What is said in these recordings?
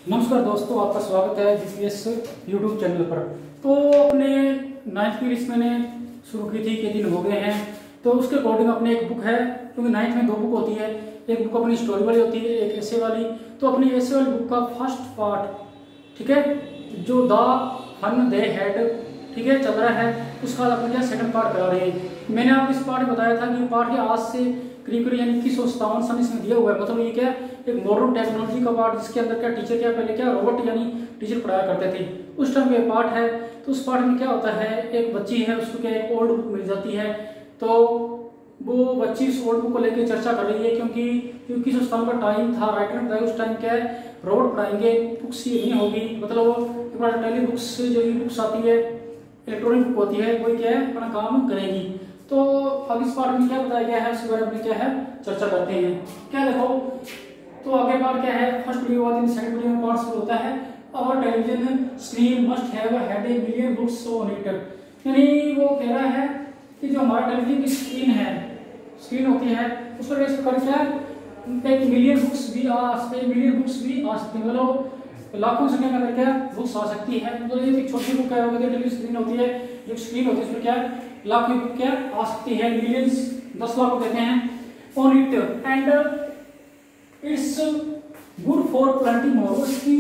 नमस्कार दोस्तों, आपका स्वागत है जीपीएस यूट्यूब चैनल पर। तो अपने 9th की लिस्ट मैंने शुरू की थी, के दिन हो गए हैं। तो उसके अकॉर्डिंग अपने एक बुक है, क्योंकि 9th में 2 बुक होती है, एक बुक अपनी स्टोरी वाली होती है, एक ऐसे वाली। तो अपनी ऐसे वाली बुक का फर्स्ट पार्ट, ठीक है, जो द फन दे हैड, ठीक है, चल रहा है, उसका अपन क्या सेकंड पार्ट करा रहे हैं। मैंने आपको इस पार्ट में बताया था कि पार्ट के आज से करीब करीब यानी 2157 सन इसमें दिया हुआ है। मतलब ये क्या है, एक मॉडर्न टेक्नोलॉजी का पार्ट, जिसके अंदर क्या टीचर क्या पहले क्या रोबोट यानी टीचर पढ़ाया करते थे, उस टाइम ये पार्ट है। तो उस पार्ट में क्या होता है, एक बच्ची है, उसको क्या एक ओल्ड बुक मिल जाती है। तो वो बच्ची उस ओल्ड बुक को लेकर चर्चा कर रही है, क्योंकि 2157 का टाइम था, राइटर ने उस टाइम क्या है रोबोट पढ़ाएंगे, बुक्स ये नहीं होगी। मतलब टेली बुक्स जो ई बुक्स आती है, इलेक्ट्रॉनिक बुक होती है, वही क्या है अपना काम करेगी। तो अब इस पार्ट में क्या बताया गया है, उसके बारे में क्या है चर्चा करते हैं। क्या देखो, तो आगे पार्ट क्या है, फर्स्ट वीडियो बाद सेकंड वीडियो में पार्ट शुरू होता है। Our television screen must have had a million books on it. यानी वो कह रहा है कि जो हमारा टेलीविजन की स्क्रीन होती है, उस पर इस प्रकार क्या एक मिलियन बुक्स भी आ सकती है। मतलब लाखों संख्या में अगर क्या बुक्स आ सकती है। तो ये एक छोटी बुक है, टेलीविजन स्क्रीन होती है, जो स्क्रीन होती है उसमें क्या लाखों बुक क्या आ सकती है, मिलियंस 10 लाख को कहते हैं on it, and it's good for plenty more. उसकी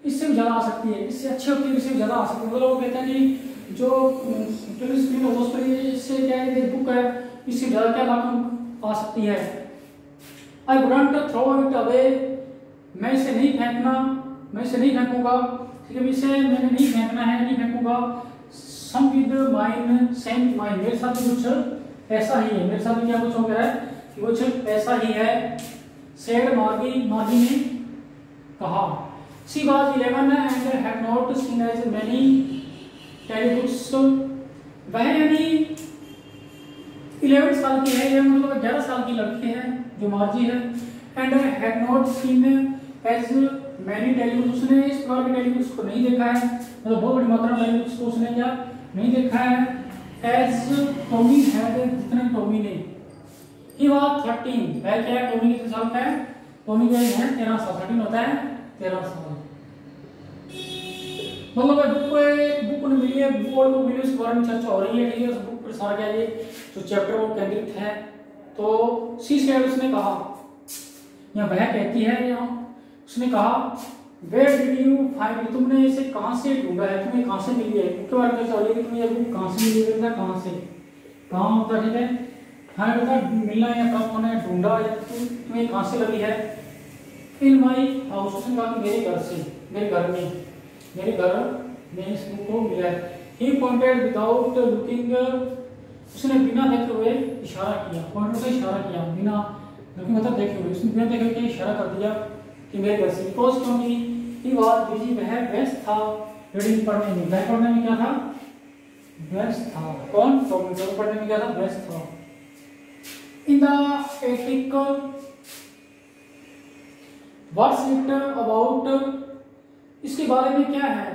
इससे भी ज्यादा आ सकती है, इससे अच्छी होती है, इससे भी ज्यादा आ सकती है। मतलब वो कहते हैं कि जो टेलीविजन स्क्रीन होती है उस पर इससे क्या है बुक है, इससे ज्यादा क्या लाखों आ सकती है। I wouldn't throw it away, मैं इसे नहीं फेंकूंगा, ठीक है, इसे मैंने नहीं फेंकना है, नहीं फेंकूंगा। Same with mine same mine, मेरे साथ भी कुछ ऐसा ही है, मेरे साथ भी क्या कुछ हो गया है कि कुछ ऐसा ही है। सेड मार्गी ने कहा। She was 11 and had not seen as many telebooks. वह यानी 11 साल की है, ये मतलब 11 साल की लड़की है जो मार्जी है। And had not seen as many telebooks, उसने इस प्रकार के टेलीबुक्स को नहीं देखा है, मतलब बहुत बड़ी मात्रा में टेलीबुक्स को उसने क्या नहीं देखा है। एज टॉमी हैड, जितने टॉमी ने। ही वाज 13, वह क्या है टॉमी कितने साल का है, टॉमी का है 13 साल, 13 होता है 13 साल। मतलब बुक ने मिली है, बुक मिली, उसके बारे में चर्चा हो रही है, ठीक है। उस बुक पर सारा क्या ये जो चैप्टर वो केंद्रित है। तो सी सेड, उसने कहा, या वह कहती है, या उसने कहा, वेयर डिड यू फाइंड, तुमने इसे कहां से ढूंढा है, तुम्हें कहां से मिली है। बुक के बारे में चर्चा हो रही है कि तुम्हें ये बुक कहां से मिली है, कहां से, कहां होता है, ठीक है, हाँ बेटा मिलना या प्राप्त होना है, ढूंढा या तुम्हें कहां से लगी है। इन माई हाउस, उसने कहा कि मेरे घर से, मेरे घर में इस बुक को मिला है। ही पॉइंटेड विदाउट लुकिंग, उसने बिना देखे हुए इशारा किया, पॉइंटर से इशारा किया, बिना लुकिंग मतलब देखे हुए, उसने बिना देखे हुए इशारा कर दिया कि मेरे घर से। बिकॉज क्योंकि ही वाज बिजी, वह व्यस्त था रीडिंग, पढ़ने में। वह पढ़ने में क्या था, व्यस्त था। कौन, टॉमी पढ़ने में क्या था, व्यस्त था। In the attic, what's it about, इसके बारे में क्या है।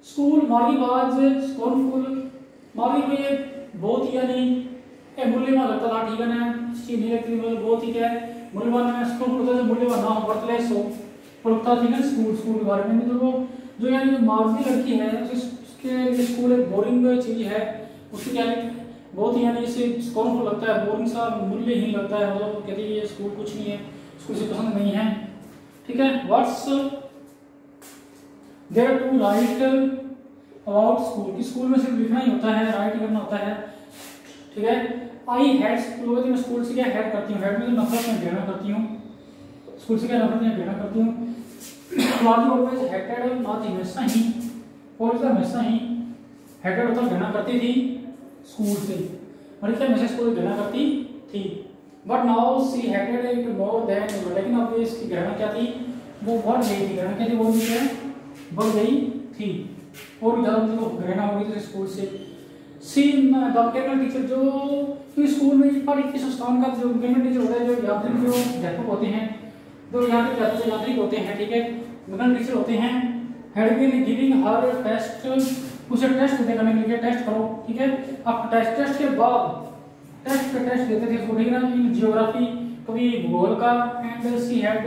स्कूल, मारी वाज स्कॉर्नफुल, मारी को ये बहुत ही यानी मूल्यवान लगता था, ठीक है ना, इसकी नहीं लगती, बहुत ही क्या है मूल्यवान है। स्कूल होता है मूल्यवान ना हो, वर्थलेस हो, पढ़ता, ठीक है। स्कूल के बारे में तो वो जो यानी मार्जी लड़की है, उसके लिए स्कूल एक बोरिंग चीज है, उसकी क्या बहुत ही यानी इसे स्कॉर्नफुल लगता है, बोरिंग सा, मूल्यहीन लगता है। मतलब कहती है ये स्कूल कुछ नहीं है, स्कूल से पसंद नहीं है, ठीक है। What's there to write about school, की स्कूल में सिर्फ लिखना ही होता है, राइट करना होता है, ठीक है। आई हैड, स्कूल मैं स्कूल से क्या हैड करती हूँ, हैड में नफरत में घृणा करती हूँ, स्कूल से क्या नफरत में घृणा करती हूँ। मार्जी ऑलवेज हेटेड, मार्जी हमेशा ही, ऑलवेज हमेशा ही हेटेड होता घृणा करती थी स्कूल से, मतलब क्या हमेशा स्कूल घृणा करती थी। But now see hated it more than ever, लेकिन अब इसकी घृणा क्या थी, वो बढ़ गई थी, घृणा क्या थी, वो क्या बढ़ गई थी, और ज्यादा मतलब घृणा हो गई थी स्कूल से। सी द केमिकल टीचर, जो स्कूल में पर 2157 का जो केमिकल टीचर होता है, जो यात्री जो अध्यापक होते हैं, जो यात्री होते हैं, ठीक है, केमिकल टीचर होते हैं, had been giving her test, उसे टेस्ट देने के लिए टेस्ट करो, ठीक है। अब टेस्ट के बाद टेस्ट देते थे, ठीक है ना, इन ज्योग्राफी, कभी भूगोल का, and she had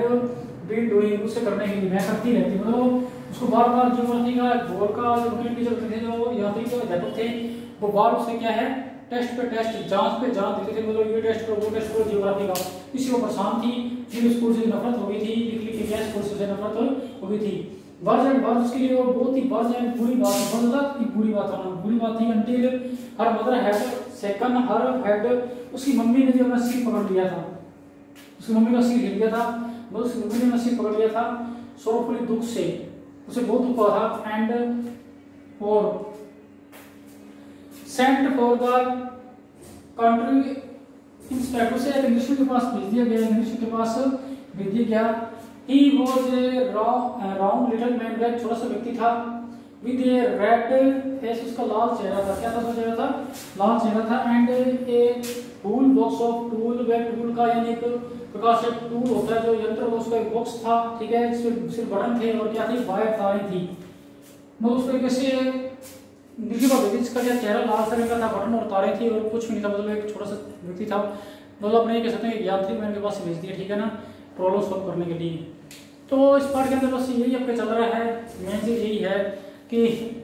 been doing, उसे करने के लिए मैं करती रहती हूँ। मतलब उसको बार बार ज्योग्राफी का भूगोल का जो टीचर थे, जो यात्री के अध्यापक थे, वो बार उससे क्या है टेस्ट पे टेस्ट, जांच पे जांच देते थे। मतलब ये टेस्ट करो, वो टेस्ट करो ज्योग्राफी का। इसी को परेशान थी, फिर स्कूल से नफरत हो गई थी, लिख के क्या स्कूल से नफरत हो गई थी। वर्जन वर्ज उसके लिए वो बहुत ही वर्जन बुरी बात, बहुत ज्यादा बुरी बात होना बुरी बात थी। Until her mother had second her had, उसकी मम्मी ने जो अपना सिर पकड़ लिया था, उसकी मम्मी का सिर हिल गया था, मतलब उसकी मम्मी ने अपना सिर पकड़ लिया था सोरफुली, दुख से, उसे बहुत दुख हुआ था। एंड और sent for the country inspector, से एक इंग्लिश के पास भेज दिया गया, इंग्लिश के पास भेज दिया गया। He was A round little man, एक छोटा सा व्यक्ति था, विद ए रेड फेस, उसका लाल चेहरा था। क्या था उसका चेहरा था? लाल चेहरा था। And a tool box of tool, way tool का यानी एक प्रकार से टूल होता है जो यंत्र, उसका एक बॉक्स था, ठीक है, इसमें सिर्फ बटन थे और क्या थी, वायर तारें थी। मतलब उस तरीके से नीचे का व्यक्ति जिसका चेहरा लाल रंग का था, बटन और तारें थी और कुछ भी नहीं था, मतलब एक छोटा सा व्यक्ति था। मतलब अपने कह सकते हैं यात्री मैन के पास भेज दिया, ठीक है ना, प्रॉब्लम सॉल्व करने के लिए। तो इस पार्ट के अंदर बस यही आपके चल रहा है, मेन चीज यही है कि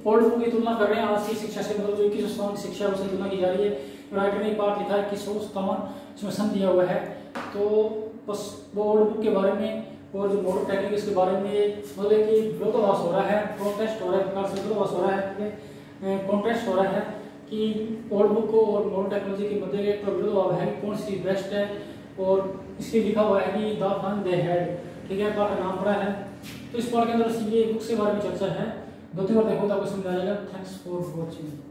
ओल्ड बुक की तुलना कर रहे हैं आज की शिक्षा से, मतलब जो 2157 की शिक्षा है उससे तुलना की जा रही है। राइटर ने एक पार्ट लिखा है 2157, इसमें सन दिया हुआ है। तो बस वो ओल्ड बुक के बारे में और जो मॉडर्न टेक्निक के बारे में, मतलब कि विरोधाभास हो रहा है, प्रोटेस्ट हो रहा है, प्रकार से विरोधाभास हो रहा है, कॉन्ट्रास्ट हो रहा है कि ओल्ड बुक को और मॉडर्न टेक्नोलॉजी के मध्य एक विरोधाभास है कि कौन सी बेस्ट है। और इसलिए लिखा हुआ है कि द फन दे हैड, ठीक है, पार्ट का नाम पड़ा है। तो इस पार्ट के अंदर ये बुक के बारे में चर्चा है, 2-3 बार देखो तो आपको समझ आ जाएगा। Thanks for watching.